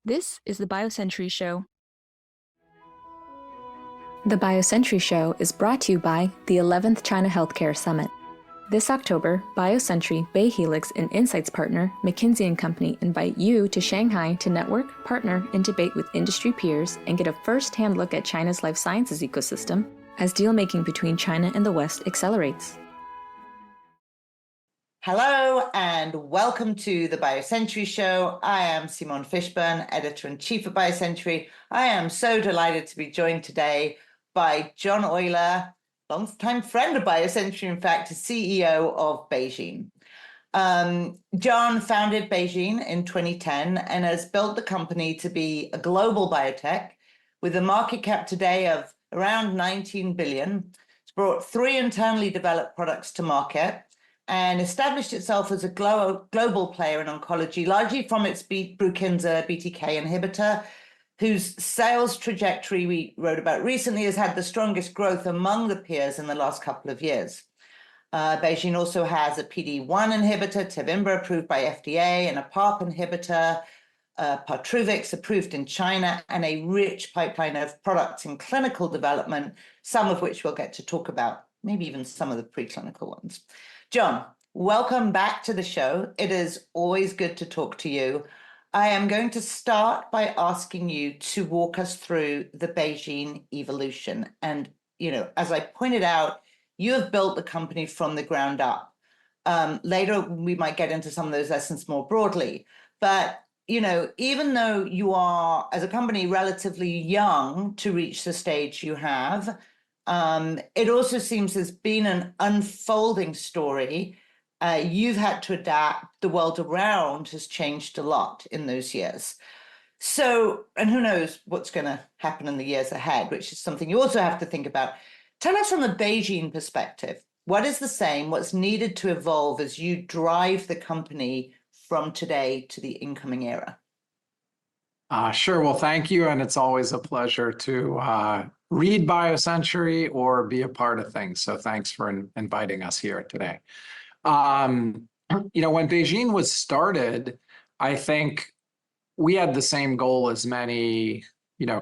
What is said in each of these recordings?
This is the BioCentury Show. The BioCentury Show is brought to you by the 11th China Healthcare Summit. This October, BioCentury, BeiHelix, and Insights partner, McKinsey & Company, invite you to Shanghai to network, partner, and debate with industry peers and get a first-hand look at China's life sciences ecosystem as deal-making between China and the West accelerates. Hello and welcome to the BioCentury Show. I am Simone Fishburn, Editor-in-Chief of BioCentury. I am so delighted to be joined today by John Oyler, long-time friend of BioCentury, in fact, CEO of BeiGene. John founded BeiGene in 2010 and has built the company to be a global biotech with a market cap today of around 19 billion. It's brought 3 internally developed products to market and established itself as a global player in oncology, largely from its BRUKINSA BTK inhibitor, whose sales trajectory we wrote about recently has had the strongest growth among the peers in the last couple of years. BeiGene also has a PD-1 inhibitor, Tevimbra, approved by FDA, and a PARP inhibitor, Partruvix, approved in China, and a rich pipeline of products in clinical development, some of which we'll get to talk about, maybe even some of the preclinical ones. John, welcome back to the show. It is always good to talk to you. I am going to start by asking you to walk us through the BeiGene evolution. And, as I pointed out, you have built the company from the ground up. Later, we might get into some of those lessons more broadly. But, even though you are, as a company, relatively young to reach the stage you have, it also seems there's been an unfolding story. You've had to adapt. The world around has changed a lot in those years. So, and who knows what's going to happen in the years ahead, which is something you also have to think about. Tell us from the BeiGene perspective, what is the same, what's needed to evolve as you drive the company from today to the incoming era? Sure. Well, thank you. And it's always a pleasure to read BioCentury or be a part of things. So thanks for inviting us here today. When BeiGene was started, I think we had the same goal as many,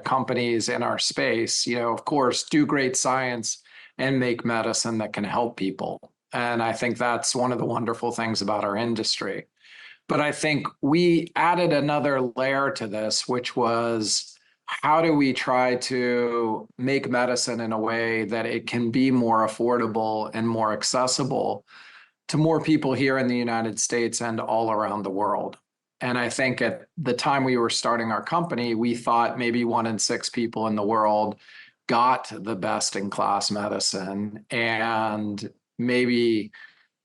companies in our space, of course, do great science and make medicine that can help people. And I think that's one of the wonderful things about our industry. But I think we added another layer to this, which was how do we try to make medicine in a way that it can be more affordable and more accessible to more people here in the United States and all around the world. And I think at the time we were starting our company, we thought maybe 1 in 6 people in the world got the best in class medicine, and maybe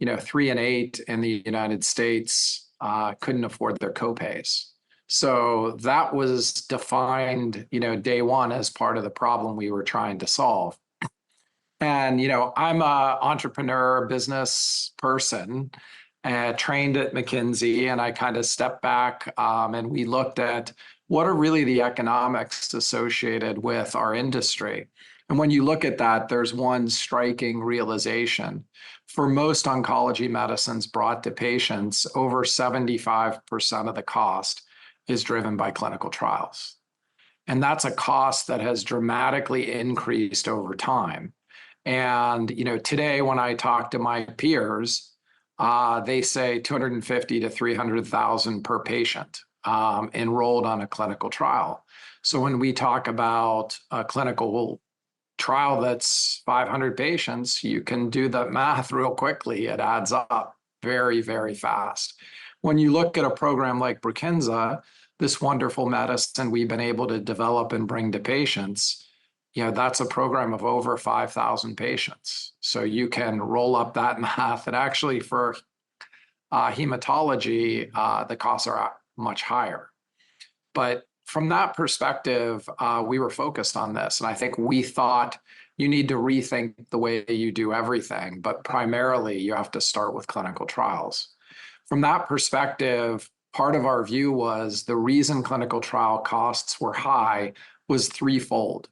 3 in 8 in the United States couldn't afford their copays. So that was defined, day one as part of the problem we were trying to solve. And, I'm an entrepreneur, business person, trained at McKinsey, and I kind of stepped back and we looked at what are really the economics associated with our industry. And when you look at that, there's one striking realization. For most oncology medicines brought to patients, over 75% of the cost is driven by clinical trials. And that's a cost that has dramatically increased over time. And, today when I talk to my peers, they say 250 to 300,000 per patient enrolled on a clinical trial. So when we talk about a clinical trial that's 500 patients, you can do the math real quickly. It adds up very, very fast. When you look at a program like BRUKINSA, this wonderful medicine we've been able to develop and bring to patients, that's a program of over 5,000 patients. So you can roll up that math. And actually for hematology, the costs are much higher. But from that perspective, we were focused on this. And I think we thought you need to rethink the way you do everything, but primarily you have to start with clinical trials. From that perspective, part of our view was the reason clinical trial costs were high was threefold.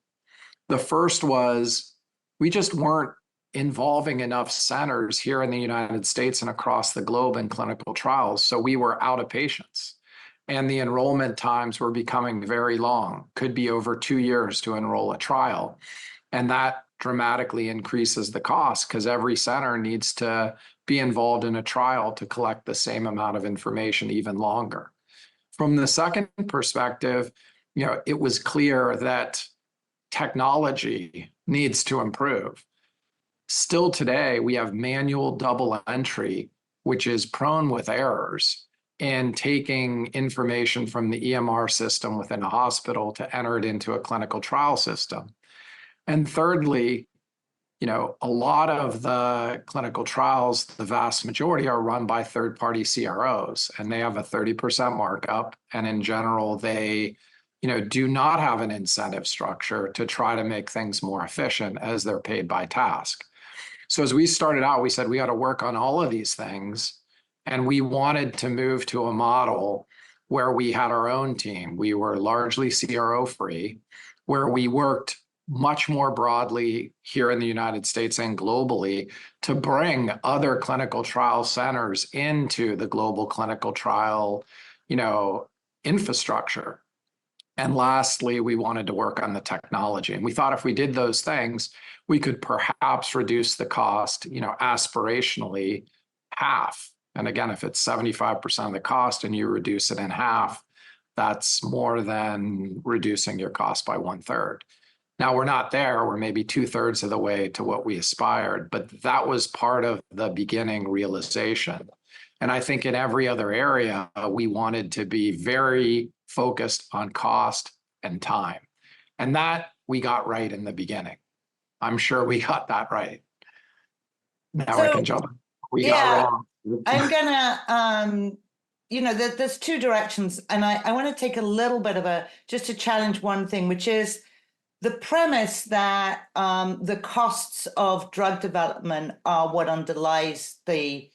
The first was we just weren't involving enough centers here in the United States and across the globe in clinical trials. So we were out of patients. and the enrollment times were becoming very long, could be over 2 years to enroll a trial. And that dramatically increases the cost because every center needs to be involved in a trial to collect the same amount of information even longer. From the second perspective, it was clear that technology needs to improve. Still today, we have manual double entry, which is prone with errors in taking information from the EMR system within a hospital to enter it into a clinical trial system. And thirdly, a lot of the clinical trials, the vast majority are run by third-party CROs, and they have a 30% markup. And in general, they, do not have an incentive structure to try to make things more efficient as they're paid by task. So as we started out, we said we got to work on all of these things. And we wanted to move to a model where we had our own team. We were largely CRO-free, where we worked much more broadly here in the United States and globally to bring other clinical trial centers into the global clinical trial, infrastructure. And lastly, we wanted to work on the technology. And we thought if we did those things, we could perhaps reduce the cost, aspirationally half. And again, if it's 75% of the cost and you reduce it in half, that's more than reducing your cost by 1/3. Now, we're not there. We're maybe 2/3 of the way to what we aspired, but that was part of the beginning realization. And I think in every other area, we wanted to be very focused on cost and time. And that we got right in the beginning. I'm sure we got that right. Now I can jump. We got wrong. I'm gonna, there's two directions, and I want to take a little bit of just to challenge one thing, which is the premise that the costs of drug development are what underlies the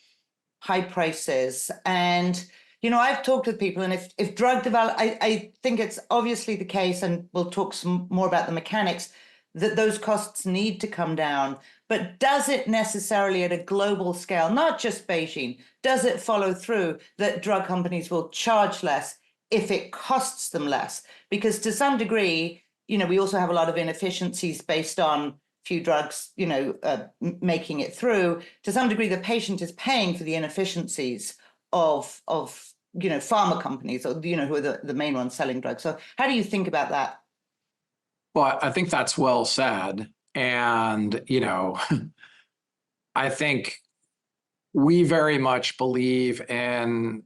high prices. And, I've talked with people, and if drug development, I think it's obviously the case, and we'll talk some more about the mechanics, that those costs need to come down. But does it necessarily at a global scale, not just BeiGene, does it follow through that drug companies will charge less if it costs them less? Because to some degree, we also have a lot of inefficiencies based on few drugs, making it through. To some degree, the patient is paying for the inefficiencies of pharma companies, or, who are the main ones selling drugs. So how do you think about that? Well, I think that's well said. And, I think we very much believe in,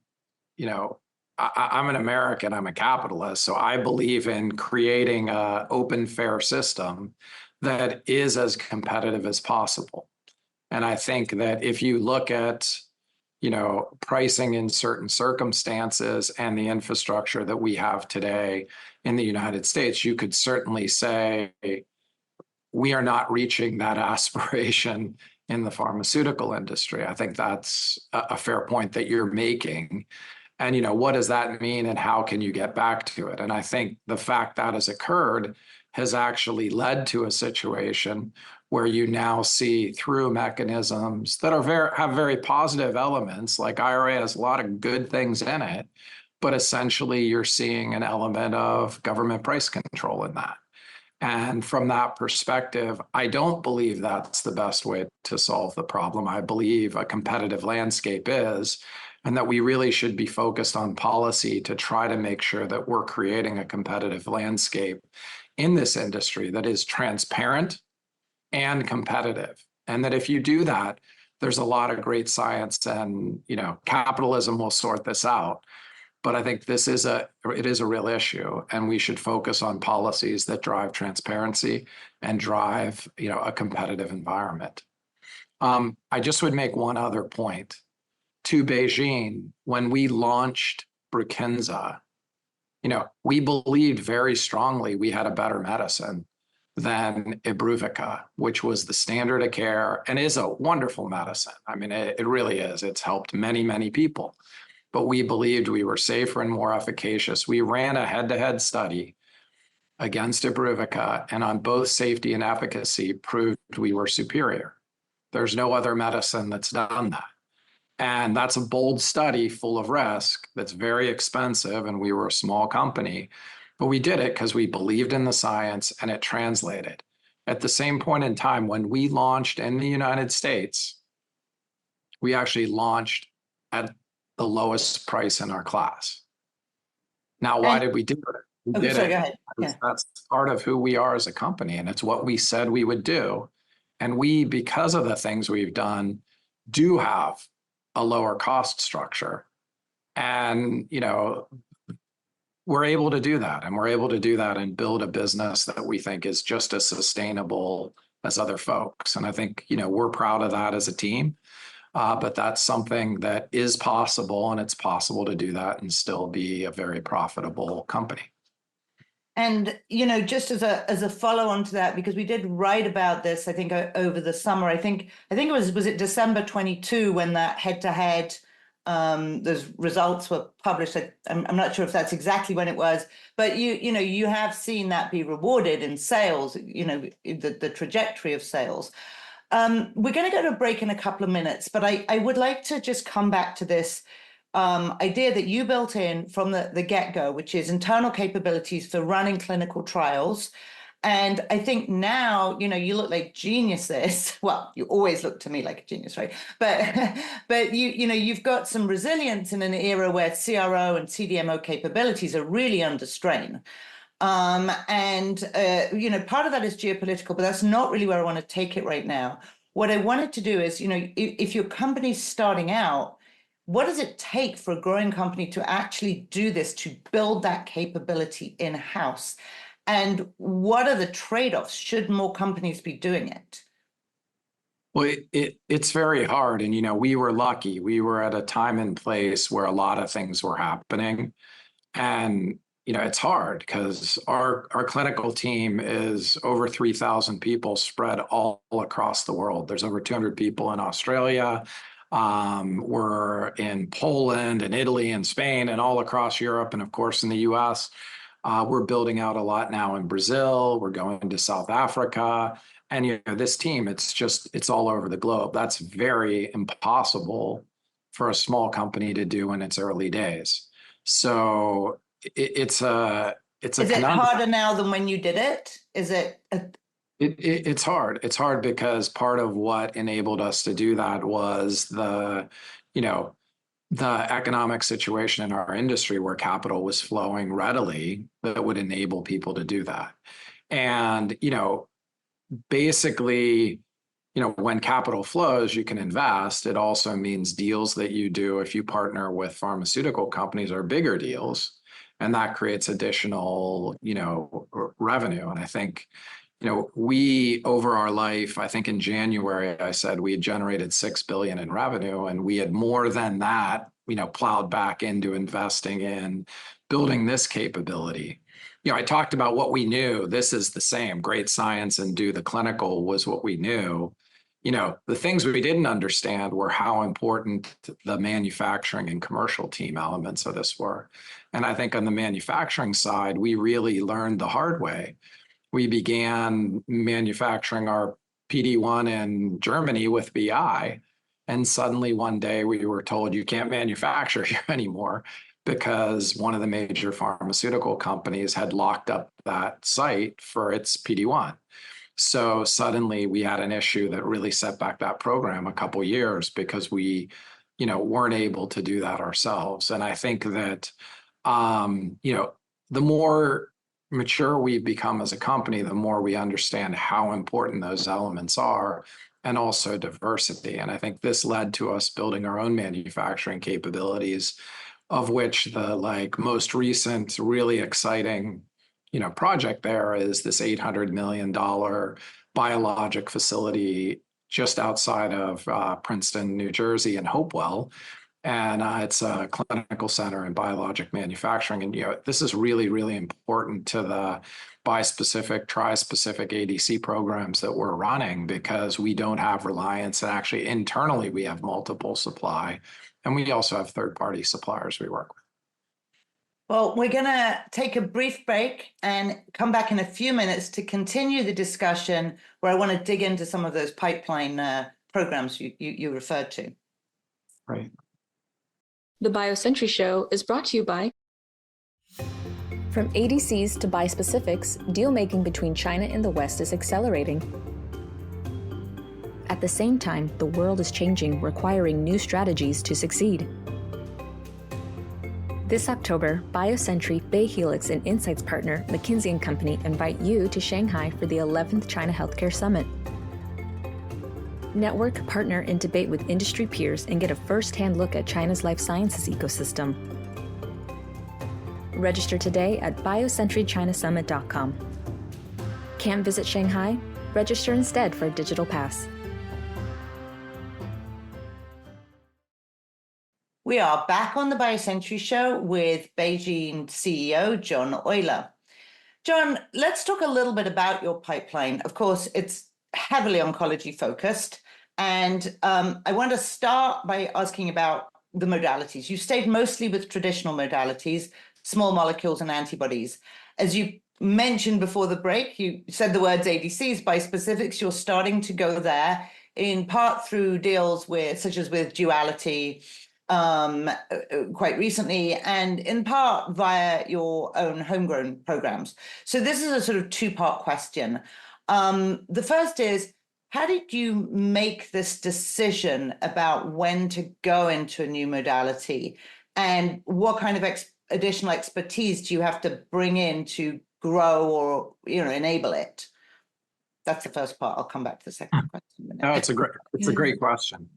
I'm an American, I'm a capitalist, so I believe in creating an open, fair system that is as competitive as possible. And I think that if you look at, pricing in certain circumstances and the infrastructure that we have today in the United States, you could certainly say we are not reaching that aspiration in the pharmaceutical industry. I think that's a fair point that you're making. And, what does that mean and how can you get back to it? And I think the fact that has occurred has actually led to a situation where you now see through mechanisms that are have very positive elements, like IRA has a lot of good things in it, but essentially you're seeing an element of government price control in that. And from that perspective, I don't believe that's the best way to solve the problem. I believe a competitive landscape is, and that we really should be focused on policy to try to make sure that we're creating a competitive landscape in this industry that is transparent and competitive. And that if you do that, there's a lot of great science, and capitalism will sort this out. But I think it is a real issue, and we should focus on policies that drive transparency and drive a competitive environment. I just would make one other point. To BeiGene, when we launched Brukinsa, we believed very strongly we had a better medicine than Imbruvica, which was the standard of care and is a wonderful medicine. I mean, it really is. It's helped many, many people. But we believed we were safer and more efficacious. We ran a head-to-head study against Imbruvica, and on both safety and efficacy proved we were superior. There's no other medicine that's done that. And that's a bold study full of risk that's very expensive. And we were a small company, but we did it because we believed in the science and it translated. At the same point in time, when we launched in the United States, we actually launched at the lowest price in our class. Now, why did we do it? We did sorry, it go ahead. Yeah. That's part of who we are as a company, and it's what we said we would do. And we, because of the things we've done, do have a lower cost structure. And, we're able to do that. And we're able to do that and build a business that we think is just as sustainable as other folks. And I think, we're proud of that as a team. But that's something that is possible, and it's possible to do that and still be a very profitable company. And, just as a follow on to that, because we did write about this, I think over the summer, I think it was it December 22 when that head-to-head, those results were published. I'm not sure if that's exactly when it was, but you have seen that be rewarded in sales, the trajectory of sales. We're going to go to a break in a couple of minutes, but I would like to just come back to this idea that you built in from the get-go, which is internal capabilities for running clinical trials. And I think now, you look like geniuses. Well, you always look to me like a genius, right? But you've got some resilience in an era where CRO and CDMO capabilities are really under strain. Part of that is geopolitical, but that's not really where I want to take it right now. What I wanted to do is, if your company's starting out, what does it take for a growing company to actually do this, to build that capability in-house? And what are the trade-offs? Should more companies be doing it? Well, it's very hard. And, we were lucky. We were at a time and place where a lot of things were happening. And, it's hard because our clinical team is over 3,000 people spread all across the world. There's over 200 people in Australia. We're in Poland and Italy and Spain and all across Europe. And of course, in the US, we're building out a lot now in Brazil. We're going to South Africa. And, this team, it's all over the globe. That's very impossible for a small company to do in its early days. So it's a Is it harder now than when you did it? It's hard. It's hard because part of what enabled us to do that was the economic situation in our industry where capital was flowing readily that would enable people to do that. And, basically, when capital flows, you can invest. It also means deals that you do if you partner with pharmaceutical companies are bigger deals, and that creates additional, revenue. And I think, we, over our life, I think in January, I said we had generated $6 billion in revenue, and we had more than that, plowed back into investing in building this capability. I talked about what we knew. This is the same. Great science and do the clinical was what we knew. The things we didn't understand were how important the manufacturing and commercial team elements of this were. And I think on the manufacturing side, we really learned the hard way. We began manufacturing our PD-1 in Germany with BI. And suddenly one day we were told you can't manufacture here anymore because one of the major pharmaceutical companies had locked up that site for its PD-1. So suddenly we had an issue that really set back that program a couple of years because we, weren't able to do that ourselves. And I think that, the more mature we've become as a company, the more we understand how important those elements are, and also diversity. And I think this led to us building our own manufacturing capabilities, of which the most recent, really exciting, project there is this $800 million biologic facility just outside of Princeton, New Jersey, in Hopewell. And it's a clinical center in biologic manufacturing. And, this is really, really important to the bispecific, trispecific ADC programs that we're running because we don't have reliance. And actually, internally, we have multiple supply. And we also have third-party suppliers we work with. Well, we're going to take a brief break and come back in a few minutes to continue the discussion where I want to dig into some of those pipeline programs you referred to. Right. The BioCentury Show is brought to you by. From ADCs to bispecifics, deal-making between China and the West is accelerating. At the same time, the world is changing, requiring new strategies to succeed. This October, BioCentury, BeiHelix, and Insights partner McKinsey & Company invite you to Shanghai for the 11th China Healthcare Summit. Network, partner, and debate with industry peers and get a first-hand look at China's life sciences ecosystem. Register today at biocenturychinasummit.com. Can't visit Shanghai? Register instead for a digital pass. We are back on the BioCentury Show with BeiGene CEO John Oyler. John, let's talk a little bit about your pipeline. Of course, it's heavily oncology focused. And I want to start by asking about the modalities. You stayed mostly with traditional modalities, small molecules and antibodies. As you mentioned before the break, you said the words ADCs, bispecifics. You're starting to go there in part through deals such as with Duality quite recently, and in part via your own homegrown programs. So this is a sort of two-part question. The first is, how did you make this decision about when to go into a new modality, and what kind of additional expertise do you have to bring in to grow or enable it? That's the first part. I'll come back to the second question. No, it's a great question.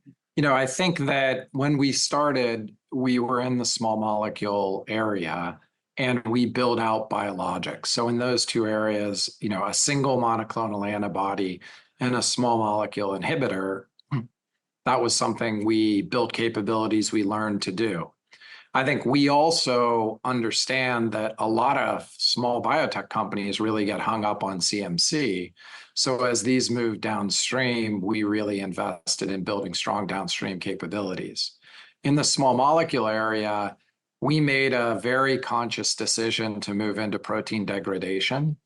I think that when we started, we were in the small molecule area and we built out biologics. So in those two areas, a single monoclonal antibody and a small molecule inhibitor, that was something we built capabilities we learned to do. I think we also understand that a lot of small biotech companies really get hung up on CMC. So as these move downstream, we really invested in building strong downstream capabilities. In the small molecule area, we made a very conscious decision to move into protein degradation.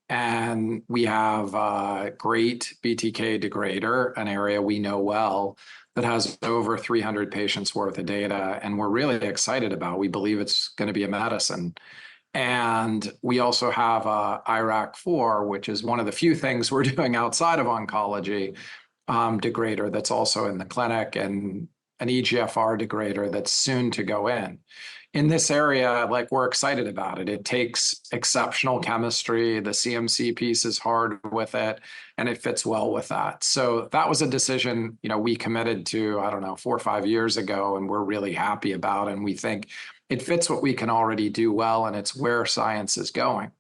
And we have a great BTK degrader, an area we know well, that has over 300 patients worth of data, and we're really excited about. We believe it's going to be a medicine. And we also have a IRAK4, which is one of the few things we're doing outside of oncology, degrader that's also in the clinic, and an EGFR degrader that's soon to go in. In this area, we're excited about it. It takes exceptional chemistry. The CMC piece is hard with it, and it fits well with that. So that was a decision, we committed to, 4 or 5 years ago, and we're really happy about, and we think it fits what we can already do well, and it's where science is going.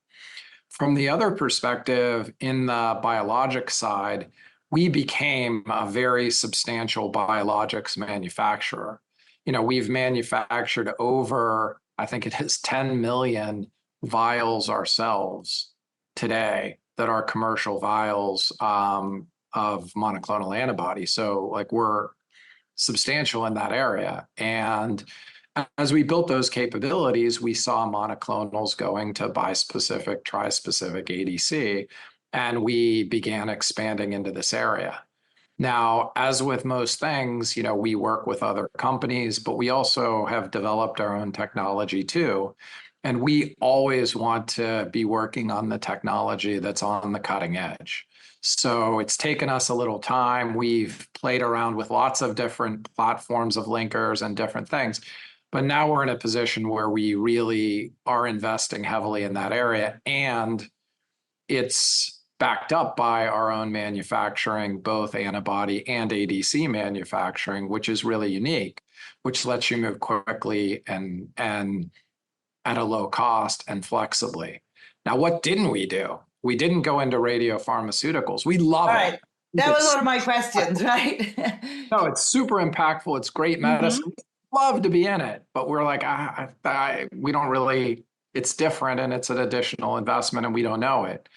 From the other perspective, in the biologic side, we became a very substantial biologics manufacturer. We've manufactured over, I think it is 10 million vials ourselves today that are commercial vials of monoclonal antibodies. So we're substantial in that area. And as we built those capabilities, we saw monoclonals going to bispecific, trispecific ADC, and we began expanding into this area. Now, as with most things, we work with other companies, but we also have developed our own technology too. And we always want to be working on the technology that's on the cutting edge. So it's taken us a little time. We've played around with lots of different platforms of linkers and different things. But now we're in a position where we really are investing heavily in that area. And it's backed up by our own manufacturing, both antibody and ADC manufacturing, which is really unique, which lets you move quickly and at a low cost and flexibly. Now, what didn't we do? We didn't go into radiopharmaceuticals. We love it. That was one of my questions, right? No, it's super impactful. It's great medicine. Mm-hmm. Love to be in it, but we're like, we don't really, it's different and it's an additional investment and we don't know it.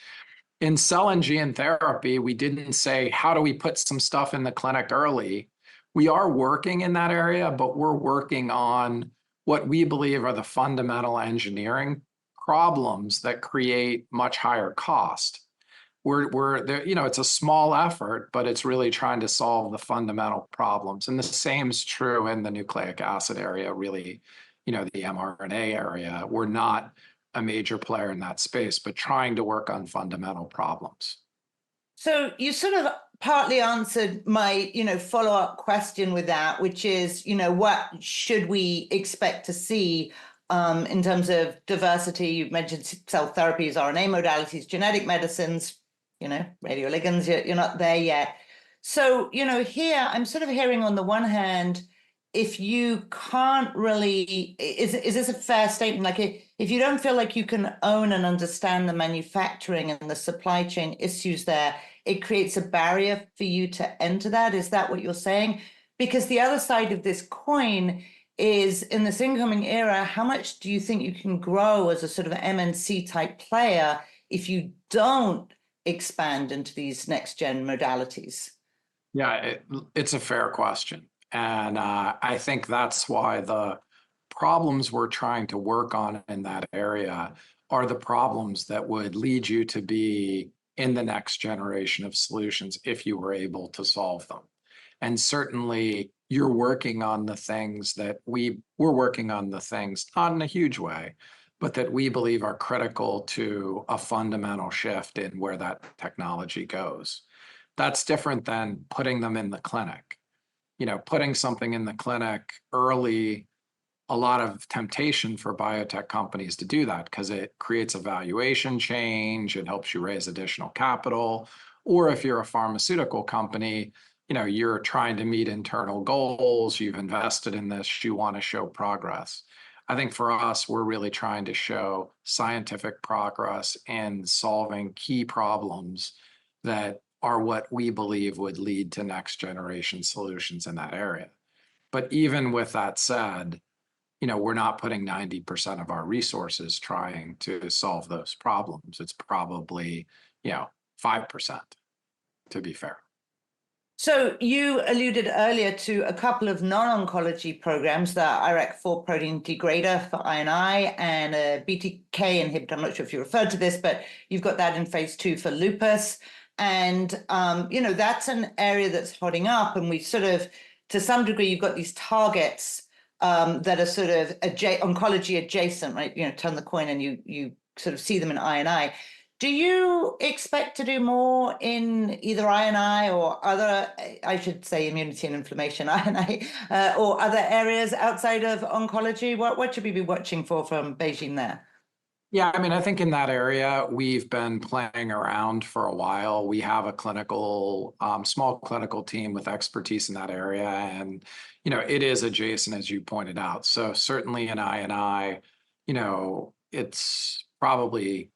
In cell and gene therapy, we didn't say, how do we put some stuff in the clinic early? We are working in that area, but we're working on what we believe are the fundamental engineering problems that create much higher cost. we're there, it's a small effort, but it's really trying to solve the fundamental problems. And the same is true in the nucleic acid area, really, the mRNA area. We're not a major player in that space, but trying to work on fundamental problems. So you sort of partly answered my, follow-up question with that, which is, what should we expect to see in terms of diversity? You mentioned cell therapies, RNA modalities, genetic medicines, radioligands, you're not there yet. So, here I'm sort of hearing on the one hand, if you can't really, is this a fair statement? Like if you don't feel like you can own and understand the manufacturing and the supply chain issues there, it creates a barrier for you to enter that. Is that what you're saying? Because the other side of this coin is, in this incoming era, how much do you think you can grow as a sort of MNC type player if you don't expand into these next gen modalities? Yeah, it's a fair question. And I think that's why the problems we're trying to work on in that area are the problems that would lead you to be in the next generation of solutions if you were able to solve them. And certainly you're working on the things that we're working on the things, not in a huge way, but that we believe are critical to a fundamental shift in where that technology goes. That's different than putting them in the clinic. Putting something in the clinic early, a lot of temptation for biotech companies to do that because it creates a valuation change, it helps you raise additional capital. Or if you're a pharmaceutical company, you're trying to meet internal goals, you've invested in this, you want to show progress. I think for us, we're really trying to show scientific progress in solving key problems that are what we believe would lead to next generation solutions in that area. But even with that said, we're not putting 90% of our resources trying to solve those problems. It's probably, 5%, to be fair. So you alluded earlier to a couple of non-oncology programs, the IRAK4 protein degrader for I&I and a BTK inhibitor. I'm not sure if you referred to this, but you've got that in phase 2 for lupus. And, that's an area that's hotting up. And we sort of, to some degree, you've got these targets that are sort of oncology adjacent, right? Turn the coin and you sort of see them in I&I. Do you expect to do more in either I&I or other, I should say immunity and inflammation, I&I, or other areas outside of oncology? What should we be watching for from BeiGene there? Yeah, I think in that area, we've been playing around for a while. We have a small clinical team with expertise in that area. And, it is adjacent, as you pointed out. So certainly in I&I, it's probably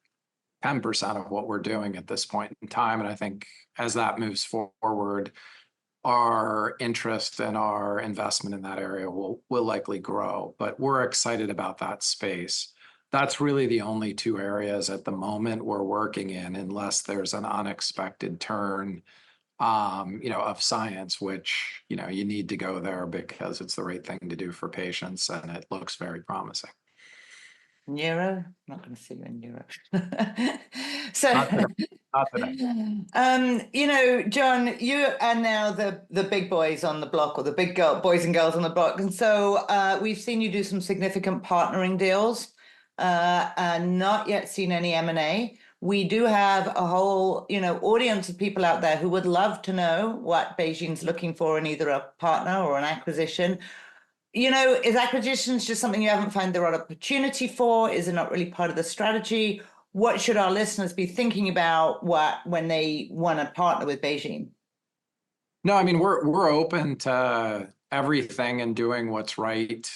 10% of what we're doing at this point in time. And I think as that moves forward, our interest and our investment in that area will likely grow. But we're excited about that space. That's really the only two areas at the moment we're working in, unless there's an unexpected turn, of science, which, you need to go there because it's the right thing to do for patients, and it looks very promising. Neuro? I'm not going to see you in neuro. So, not today. John, you are now the big boys on the block, or the big boys and girls on the block. And so we've seen you do some significant partnering deals, and not yet seen any M&A. We do have a whole, audience of people out there who would love to know what BeiGene's looking for in either a partner or an acquisition. Is acquisitions just something you haven't found the right opportunity for? Is it not really part of the strategy? What should our listeners be thinking about when they want to partner with BeiGene? No, we're open to everything and doing what's right,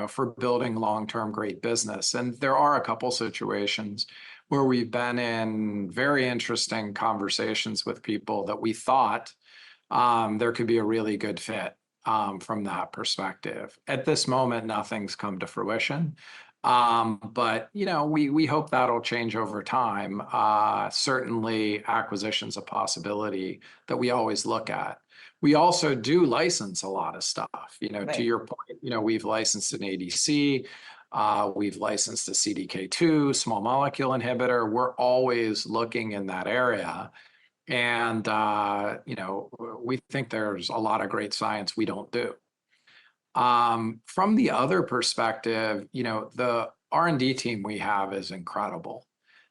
for building long-term great business. And there are a couple situations where we've been in very interesting conversations with people that we thought there could be a really good fit from that perspective. At this moment, nothing's come to fruition. But, we hope that'll change over time. Certainly acquisition's a possibility that we always look at. We also do license a lot of stuff, right. To your point, we've licensed an ADC. We've licensed a CDK2 small molecule inhibitor. We're always looking in that area. And, we think there's a lot of great science we don't do. From the other perspective, the R&D team we have is incredible.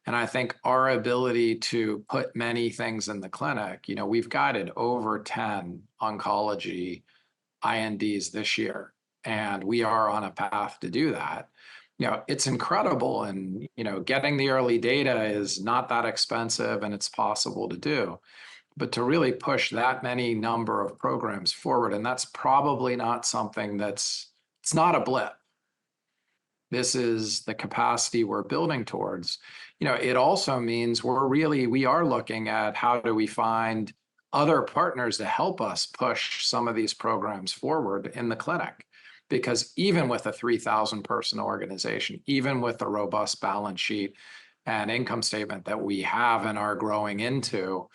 And I think our ability to put many things in the clinic, we've guided over 10 oncology INDs this year, and we are on a path to do that. It's incredible, and, getting the early data is not that expensive, and it's possible to do. But to really push that many number of programs forward, and that's probably not something it's not a blip. This is the capacity we're building towards. It also means we are looking at how do we find other partners to help us push some of these programs forward in the clinic. Because even with a 3,000 person organization, even with the robust balance sheet and income statement that we have and are growing into,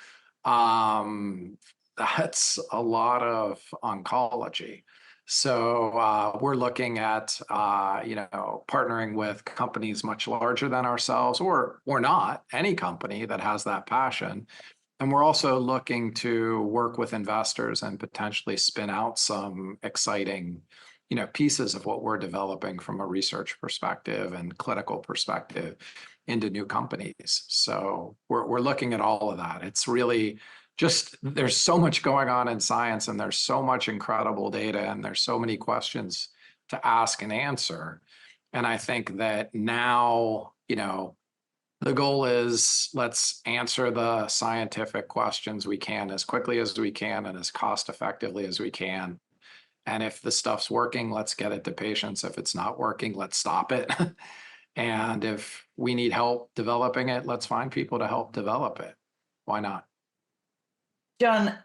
that's a lot of oncology. So we're looking at, partnering with companies much larger than ourselves, or not, any company that has that passion. And we're also looking to work with investors and potentially spin out some exciting, pieces of what we're developing from a research perspective and clinical perspective into new companies. So we're looking at all of that. It's really just, there's so much going on in science, and there's so much incredible data, and there's so many questions to ask and answer. And I think that now, the goal is, let's answer the scientific questions we can as quickly as we can and as cost effectively as we can. And if the stuff's working, let's get it to patients. If it's not working, let's stop it. And if we need help developing it, let's find people to help develop it. Why not? John,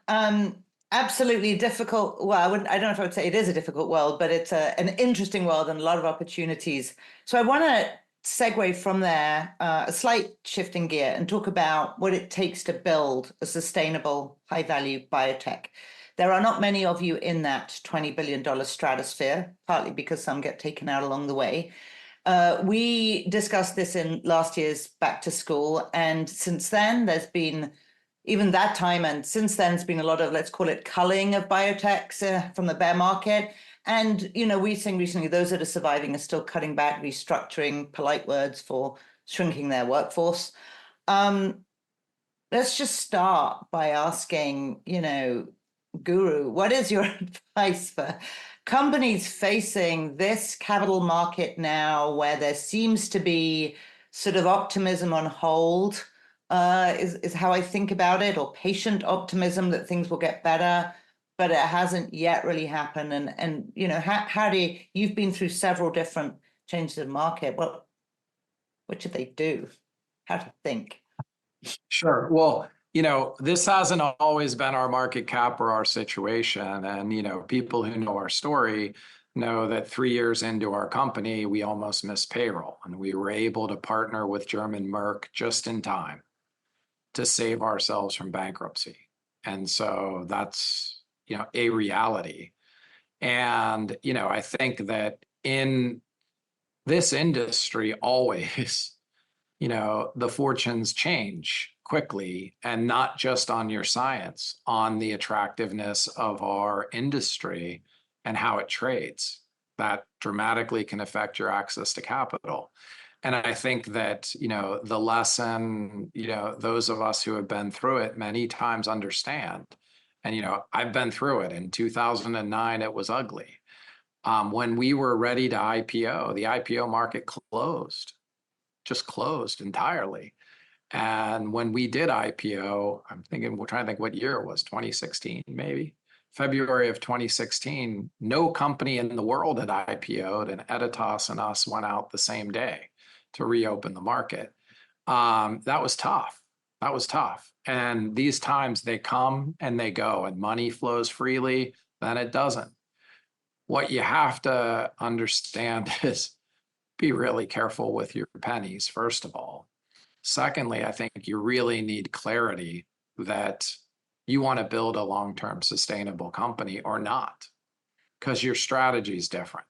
absolutely difficult. Well, I don't know if I would say it is a difficult world, but it's an interesting world and a lot of opportunities. So I want to segue from there, a slight shift in gear, and talk about what it takes to build a sustainable, high-value biotech. There are not many of you in that $20 billion stratosphere, partly because some get taken out along the way. We discussed this in last year's Back to School, and since then there's been, even that time and since then, there's been a lot of, let's call it, culling of biotechs from the bear market. And, we've seen recently those that are surviving are still cutting back, restructuring, polite words for shrinking their workforce. Let's just start by asking, Guru, what is your advice for companies facing this capital market now, where there seems to be sort of optimism on hold, is how I think about it, or patient optimism that things will get better, but it hasn't yet really happened. And how do you've been through several different changes in the market. What should they do? How to think? Sure. Well, this hasn't always been our market cap or our situation. And, people who know our story know that 3 years into our company, we almost missed payroll. And we were able to partner with German Merck just in time to save ourselves from bankruptcy. And so that's, a reality. And, I think that in this industry, always, the fortunes change quickly, and not just on your science, on the attractiveness of our industry and how it trades. That dramatically can affect your access to capital. And I think that, the lesson, those of us who have been through it many times understand. And, I've been through it. In 2009, it was ugly. When we were ready to IPO, the IPO market just closed entirely. And when we did IPO, we're trying to think what year it was, 2016, maybe. February of 2016, no company in the world had IPO'd, and Editas and us went out the same day to reopen the market. That was tough. And these times, they come and they go, and money flows freely, then it doesn't. What you have to understand is be really careful with your pennies, first of all. Secondly, I think you really need clarity that you want to build a long-term sustainable company or not, because your strategy is different.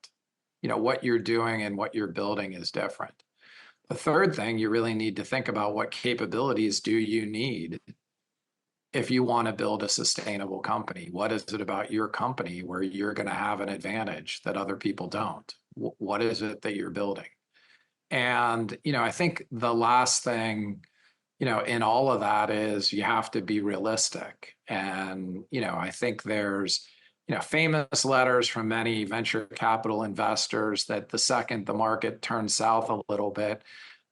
what you're doing and what you're building is different. The third thing, you really need to think about what capabilities do you need if you want to build a sustainable company. What is it about your company where you're going to have an advantage that other people don't? What is it that you're building? And, I think the last thing, in all of that is you have to be realistic. And, I think there's, famous letters from many venture capital investors that the second the market turns south a little bit,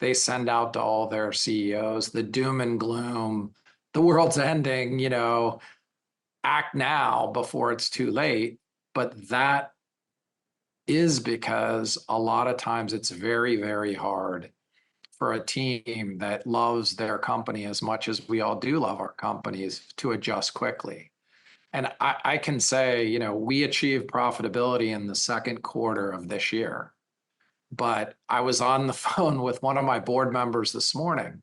they send out to all their CEOs the doom and gloom, the world's ending, act now before it's too late. But that is because a lot of times it's very, very hard for a team that loves their company as much as we all do love our companies to adjust quickly. And I can say, we achieved profitability in the second quarter of this year. But I was on the phone with one of my board members this morning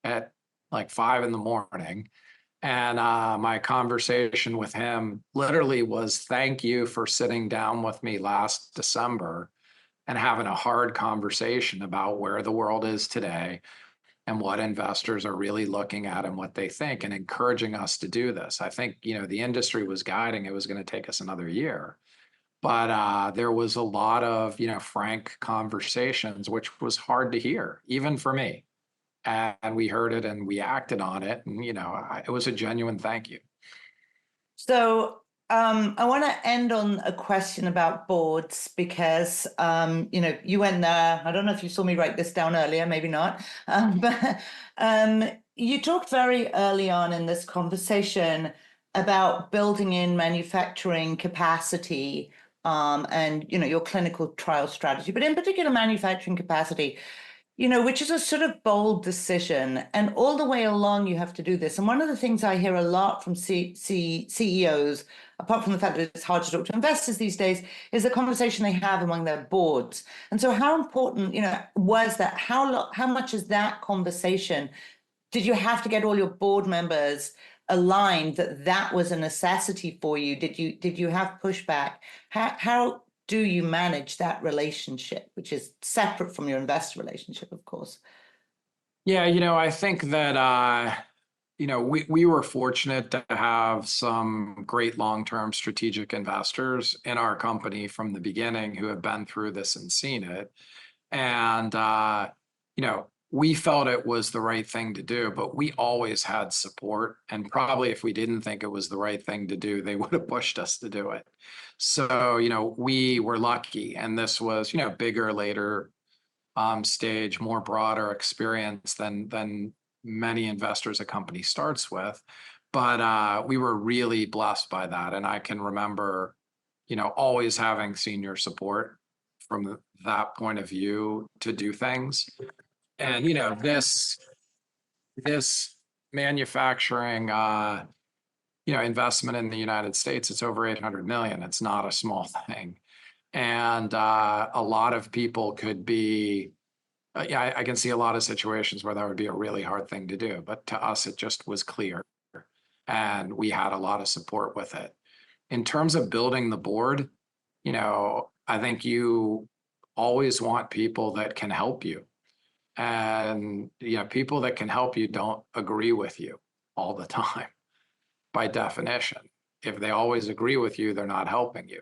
at like 5 a.m. And my conversation with him literally was, thank you for sitting down with me last December and having a hard conversation about where the world is today and what investors are really looking at and what they think, and encouraging us to do this. I think, the industry was guiding it was going to take us another year. But there was a lot of, frank conversations, which was hard to hear, even for me. And we heard it and we acted on it. And, it was a genuine thank you. So I want to end on a question about boards because, you went there. I don't know if you saw me write this down earlier, maybe not. But you talked very early on in this conversation about building in manufacturing capacity and, your clinical trial strategy, but in particular, manufacturing capacity, which is a sort of bold decision. And all the way along, you have to do this. And one of the things I hear a lot from CEOs, apart from the fact that it's hard to talk to investors these days, is the conversation they have among their boards. And so how important, was that? How much is that conversation? Did you have to get all your board members aligned that was a necessity for you? Did you have pushback? How do you manage that relationship, which is separate from your investor relationship, of course? Yeah, I think that we were fortunate to have some great long-term strategic investors in our company from the beginning who have been through this and seen it. And we felt it was the right thing to do, but we always had support. And probably if we didn't think it was the right thing to do, they would have pushed us to do it. So, we were lucky. And this was, bigger, later stage, more broader experience than many investors a company starts with. But we were really blessed by that. And I can remember, always having senior support from that point of view to do things. And, this manufacturing, investment in the United States, it's over 800 million. It's not a small thing. And a lot of people could be, I can see a lot of situations where that would be a really hard thing to do. But to us, it just was clear. And we had a lot of support with it. In terms of building the board, I think you always want people that can help you. And, people that can help you don't agree with you all the time, by definition. If they always agree with you, they're not helping you.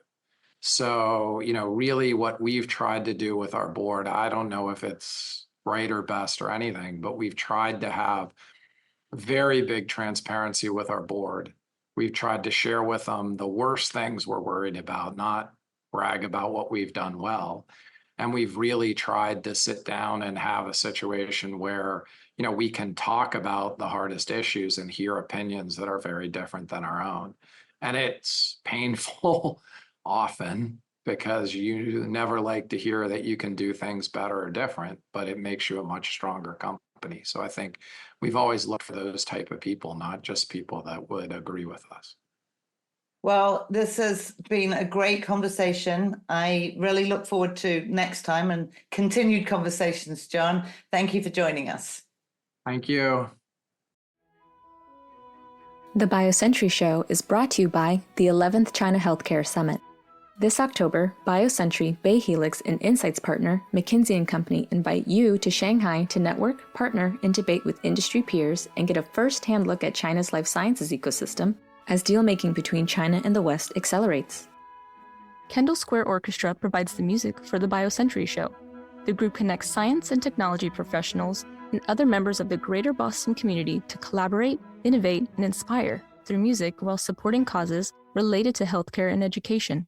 So, really what we've tried to do with our board, I don't know if it's right or best or anything, but we've tried to have very big transparency with our board. We've tried to share with them the worst things we're worried about, not brag about what we've done well. And we've really tried to sit down and have a situation where, we can talk about the hardest issues and hear opinions that are very different than our own. And it's painful often because you never like to hear that you can do things better or different, but it makes you a much stronger company. So I think we've always looked for those type of people, not just people that would agree with us. Well, this has been a great conversation. I really look forward to next time and continued conversations, John. Thank you for joining us. Thank you. The BioCentury Show is brought to you by the 11th China Healthcare Summit. This October, BioCentury, BeiHelix, and Insights partner, McKinsey & Company invite you to Shanghai to network, partner, and debate with industry peers and get a first-hand look at China's life sciences ecosystem as deal-making between China and the West accelerates. Kendall Square Orchestra provides the music for the BioCentury Show. The group connects science and technology professionals and other members of the greater Boston community to collaborate, innovate, and inspire through music while supporting causes related to healthcare and education.